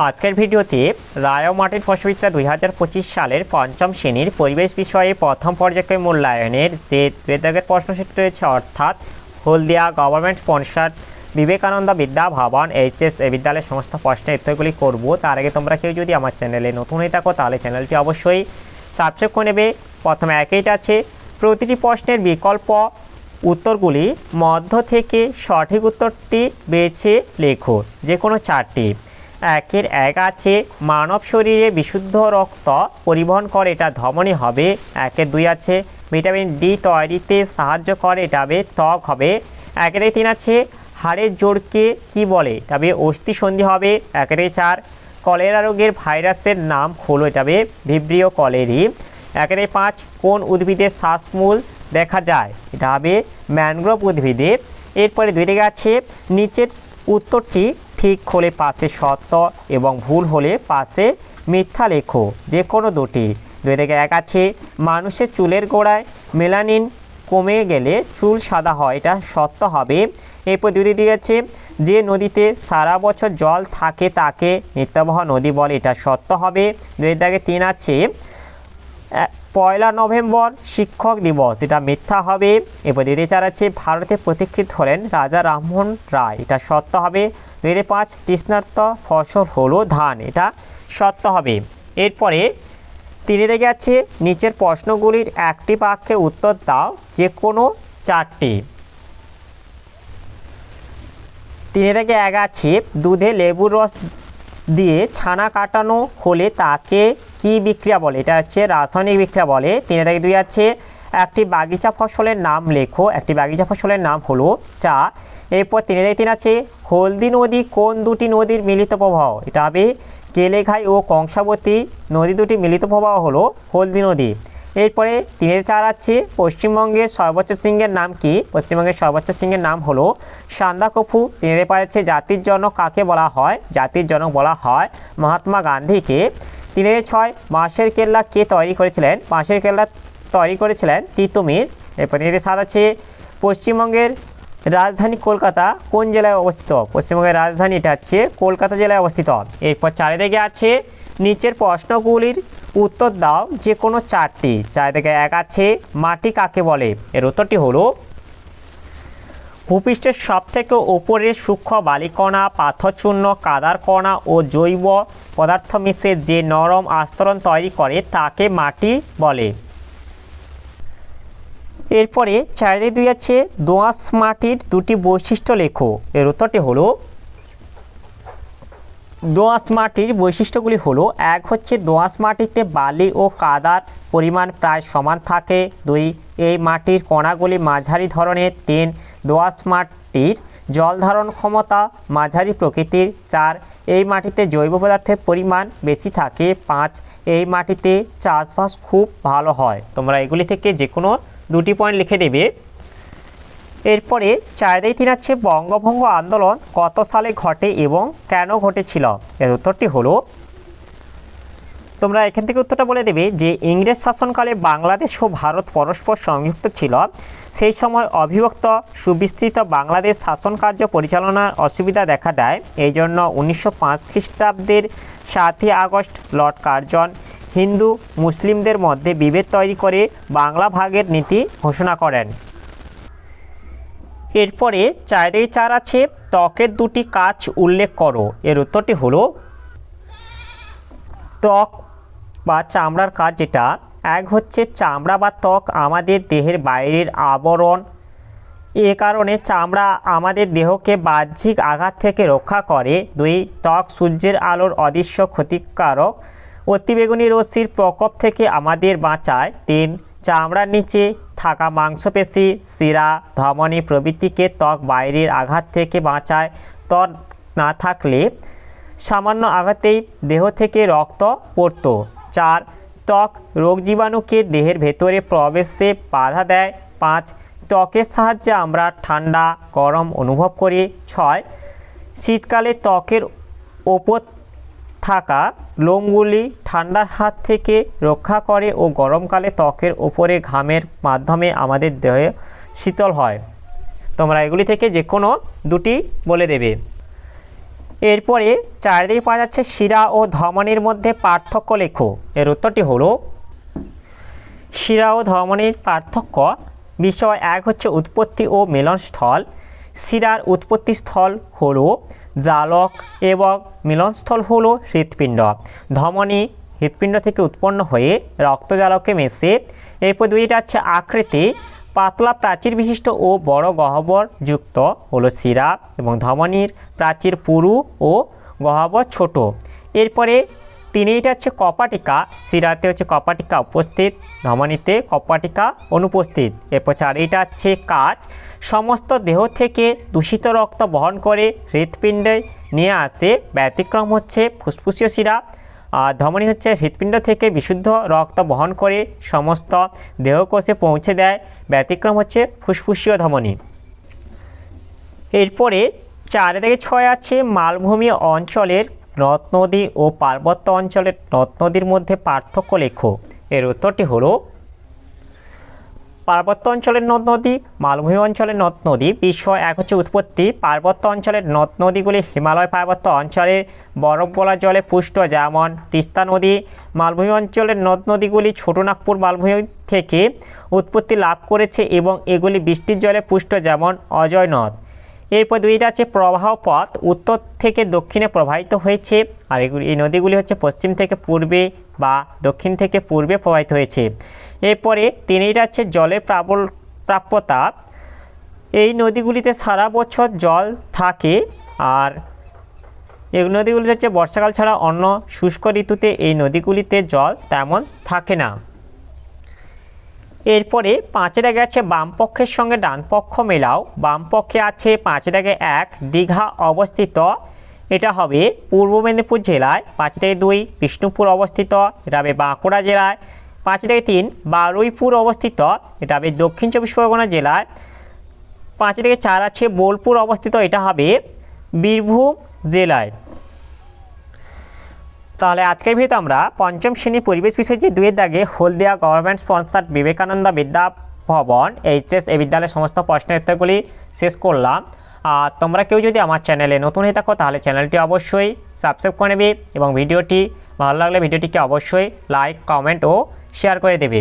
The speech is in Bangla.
আজকের ভিডিওতে রায় ও মাটির ফসবিদ্যা 2025 সালের পঞ্চম শ্রেণীর পরিবেশ বিষয়ে প্রথম পর্যায়ের মূল্যায়নের যে বিভাগের প্রশ্নসূচি রয়েছে, অর্থাৎ হলদিয়া গভর্নমেন্ট স্পন্সর্ড বিবেকানন্দ বিদ্যা ভবন এইচএস বিদ্যালয়ের সমস্ত প্রশ্নের উত্তরগুলি করব। তার আগে তোমরা কেউ যদি আমার চ্যানেলে নতুন হয়ে থাকো তাহলে চ্যানেলটি অবশ্যই সাবস্ক্রাইব করে নেবে। প্রথমে একইটা আছে, প্রতিটি প্রশ্নের বিকল্প উত্তরগুলি মধ্য থেকে সঠিক উত্তরটি বেছে লেখো, যে কোনো চারটি। একের এক আছে, মানব শরীরে বিশুদ্ধ রক্ত পরিবহন করে, এটা ধমনী হবে। একের দুই আছে, ভিটামিন ডি তৈরিতে সাহায্য করে, এটা হবে ত্বক হবে। একের তিন আছে, হাড়ের জোড়কে কি বলে, এটা হবে অস্থিসন্ধি হবে। একের চার, কলেরা রোগের ভাইরাসের নাম হলো, এটা হবে ভিব্রিও কলেরি। একের পাঁচ, কোন উদ্ভিদের শ্বাসমূল দেখা যায়, এটা হবে ম্যানগ্রোভ উদ্ভিদে। এরপরে দুই দিকে আছে, নিচের উত্তরটি ঠিক হলে পাশে সত্য এবং ভুল হলে পাশে মিথ্যা লেখো, যে কোনো দুটি। দুই দিকে এক আছে, মানুষের চুলের গোড়ায় মেলানিন কমে গেলে চুল সাদা হয়, এটা সত্য হবে। এরপর দুই দিকে আছে, যে নদীতে সারা বছর জল থাকে তাকে নিত্যবহ নদী বলে, এটা সত্য হবে। দুই দিকে তিন আছে, 1 নভেম্বর শিক্ষক দিবস, এটা মিথ্যা হবে। এরপর 2-4 আছে, ভারতে প্রতীক্ষিত হলেন রাজা রামমোহন রায়, এটা সত্য হবে। 2-5, তৃষ্ণার্ত ফসল হলো ধান, এটা সত্য হবে। এরপরে 3 দিকে আছে, নিচের প্রশ্নগুলির একটি বাক্যে উত্তর দাও, যে কোনো চারটি। 3 থেকে 1 আছে, দুধে লেবুর রস দিয়ে ছানা কাটানো হলে তাকে কি বিক্রিয়া বলে, এটা হচ্ছে রাসায়নিক বিক্রিয়া বলে। 3 থেকে 2 আছে, একটি বাগিচা ফসলের নাম লেখো, একটি বাগিচা ফসলের নাম হলো চা। এরপর 3 থেকে 3 আছে, হলদি নদী কোন দুটি নদীর মিলিত প্রবাহ, এটা হবে কেলেঘাই ও কংসাবতী নদী দুটি মিলিত প্রবাহ হলো হলদি নদী। এরপরে 3 থেকে 4 আছে, পশ্চিমবঙ্গের সর্বোচ্চ সিংহের নাম কি, পশ্চিমবঙ্গের সর্বোচ্চ সিংহের নাম হলো সান্দাকফু। 3 থেকে 5 আছে, জাতির জনক কাকে বলা হয়, জাতির জনক বলা হয় মহাত্মা গান্ধীকে। 3 থেকে 6, বাঁশের কেল্লা কে তৈরি করেছিলেন, বাঁশের কেল্লা তৈরি করেছিলেন তিতুমির। এরপর 3 থেকে 7 আছে, পশ্চিমবঙ্গের রাজধানী কলকাতা কোন জেলায় অবস্থিত, পশ্চিমবঙ্গের রাজধানী এটা হচ্ছে কলকাতা জেলায় অবস্থিত। এরপর 4 থেকে আছে, নিচের প্রশ্নগুলির উত্তর দাও, যে কোনো চারটি। 4 থেকে 1 আছে, মাটি কাকে বলে, এর উত্তরটি হলো ভূপৃষ্ঠের সবথেকে ওপরের সূক্ষ্ম বালিকণা, পাথরচূর্ণ, কাদার কণা ও জৈব পদার্থ মিশে যে নরম আস্তরণ তৈরি করে তাকে মাটি বলে। এরপরে 4 থেকে 2 আছে, দোআঁশ মাটির দুটি বৈশিষ্ট্য লেখো, এর উত্তরটি হলো দোআঁশ মাটির বৈশিষ্ট্যগুলি হলো, 1 হচ্ছে দোআঁশ মাটিতে বালি ও কাদার পরিমাণ প্রায় সমান থাকে। 2, এই মাটির কণাগুলি মাঝারি ধরনের। 3, দোআঁশ মাটির জল ধারণ ক্ষমতা মাঝারি প্রকৃতির। 4, এই মাটিতে জৈব পদার্থের পরিমাণ বেশি থাকে। 5, এই মাটিতে চাষবাস খুব ভালো হয়। তোমরা এগুলি থেকে যে কোনো দুটি পয়েন্ট লিখে দেবে। এরপরে 4 থেকে 3 আছে, বঙ্গভঙ্গ আন্দোলন কত সালে ঘটে এবং কেন ঘটেছিল, এর উত্তরটি হলো, তোমরা এখান থেকে উত্তরটা বলে দেবে যে ইংরেজ শাসনকালে বাংলাদেশ ও ভারত পরস্পর সংযুক্ত ছিল। সেই সময় অবিভক্ত সুবিস্তৃত বাংলাদেশ শাসন কার্য পরিচালনার অসুবিধা দেখা দেয়। এই জন্য 1905 খ্রিস্টাব্দের 7ই আগস্ট লর্ড কার্জন হিন্দু মুসলিমদের মধ্যে বিভেদ তৈরি করে বাংলা ভাগের নীতি ঘোষণা করেন। এরপরে 4 থেকে 4 আছে, ত্বকের দুটি কাজ উল্লেখ করো, এর উত্তরটি হলো ত্বক বা চামড়ার কাজ, যেটা 1 হচ্ছে, চামড়া বা ত্বক আমাদের দেহের বাইরের আবরণ, এ কারণে চামড়া আমাদের দেহকে বাহ্যিক আঘাত থেকে রক্ষা করে। 2, ত্বক সূর্যের আলোর অদৃশ্য ক্ষতিকারক অতিবেগুনি রশ্মির প্রকোপ থেকে আমাদের বাঁচায়। 3, চামড়ার নিচে থাকা মাংসপেশি, শিরা, ধমনী প্রভৃতিকে ত্বক বাইরের আঘাত থেকে বাঁচায়। ত্বক না থাকলে সামান্য আঘাতেই দেহ থেকে রক্ত পড়ত। 4, ত্বক রোগ জীবাণুকে দেহের ভেতরে প্রবেশে বাধা দেয়। 5, ত্বকের সাহায্যে আমরা ঠান্ডা গরম অনুভব করি। 6, শীতকালে ত্বকের ওপর থাকা লোমগুলি ঠান্ডার হাত থেকে রক্ষা করে ও গরমকালে ত্বকের ওপরে ঘামের মাধ্যমে আমাদের দেহ শীতল হয়। তোমরা এগুলি থেকে যে কোনো দুটি বলে দেবে। এরপরে চারিদিকে পাওয়া যাচ্ছে শিরা ও ধমনির মধ্যে পার্থক্য লেখো। এর উত্তরটি হলো শিরা ও ধমনির পার্থক্য। বিষয় 1 হচ্ছে উৎপত্তি ও মিলনস্থল। শিরার উৎপত্তিস্থল হলো জালক এবং মিলনস্থল হলো হৃৎপিণ্ড। ধমনী হৃৎপিণ্ড থেকে উৎপন্ন হয়ে রক্তজালকে মেশে। এরপর 2টা হচ্ছে আকৃতি, পাতলা প্রাচীর বিশিষ্ট ও বড় গহ্বর যুক্ত হলো শিরা এবং ধমনীর প্রাচীর পুরু ও গহ্বর ছোট। এরপরে 3টা হচ্ছে কপাটিকা, শিরাতে হচ্ছে কপাটিকা উপস্থিত, ধমনীতে কপাটিকা অনুপস্থিত। এরপর 4টা হচ্ছে কাজ, সমস্ত দেহ থেকে দূষিত রক্ত বহন করে হৃৎপিণ্ডে নিয়ে আসে। ব্যতিক্রম হচ্ছে ফুসফুসীয় শিরা। আর ধমনী হচ্ছে হৃৎপিণ্ড থেকে বিশুদ্ধ রক্ত বহন করে সমস্ত দেহকোষে পৌঁছে দেয়। ব্যতিক্রম হচ্ছে ফুসফুসীয় ধমনী। এরপরে 4 থেকে 6 আছে মালভূমি অঞ্চলের নদ নদী ও পার্বত্য অঞ্চলের নদ নদীর মধ্যে পার্থক্য লেখো। এর উত্তরটি হলো পার্বত্য অঞ্চলের নদ নদী, মালভূমি অঞ্চলের নদ নদী। বিষয় 1 হচ্ছে উৎপত্তি। পার্বত্য অঞ্চলের নদ নদীগুলি হিমালয় পার্বত্য অঞ্চলে বরফ গলা জলে পুষ্ট, যেমন তিস্তা নদী। মালভূমি অঞ্চলের নদ নদীগুলি ছোটনাগপুর মালভূমি থেকে উৎপত্তি লাভ করেছে এবং এগুলি বৃষ্টির জলে পুষ্ট, যেমন অজয় নদ। এরপর 2টা আছে প্রবাহ পথ, উত্তর থেকে দক্ষিণে প্রবাহিত হয়েছে। আর এই নদীগুলি হচ্ছে পশ্চিম থেকে পূর্বে বা দক্ষিণ থেকে পূর্বে প্রবাহিত হয়েছে। এরপরে 3টা আছে জলের প্রাপ্যতা। এই নদীগুলিতে সারা বছর জল থাকে। আর এই নদীগুলিতে হচ্ছে বর্ষাকাল ছাড়া অন্য শুষ্ক ঋতুতে এই নদীগুলিতে জল তেমন থাকে না। এরপরে 5 দাগে আছে বাম পক্ষের সঙ্গে ডান পক্ষ মেলাও। বাম পক্ষে আছে 5 দাগে 1 দীঘা অবস্থিত, এটা হবে পূর্ব মেদিনীপুর জেলায়। 5 দাগে 2 বিষ্ণুপুর অবস্থিত, এটা হবে বাঁকুড়া জেলায়। 5 দাগে 3 বারুইপুর অবস্থিত, এটা হবে দক্ষিণ 24 পরগনা জেলায়। 5 দাগে 4 আছে বোলপুর অবস্থিত, এটা হবে বীরভূম জেলায়। তাহলে আজকের ভিডিওতে আমরা পঞ্চম শ্রেণী পরিবেশ বিষয় যে 2 দাগে হলদিয়া গভর্নমেন্ট স্পন্সার্ড বিবেকানন্দ বিদ্যা ভবন এইচএস এই বিদ্যালয়ের সমস্ত প্রশ্নের উত্তরগুলি শেষ করলাম। আর তোমরা কেউ যদি আমার চ্যানেলে নতুন হয়ে থাকো তাহলে চ্যানেলটি অবশ্যই সাবস্ক্রাইব করে নেবে এবং ভিডিওটি ভালো লাগলে ভিডিওটিকে অবশ্যই লাইক, কমেন্ট ও শেয়ার করে দেবে।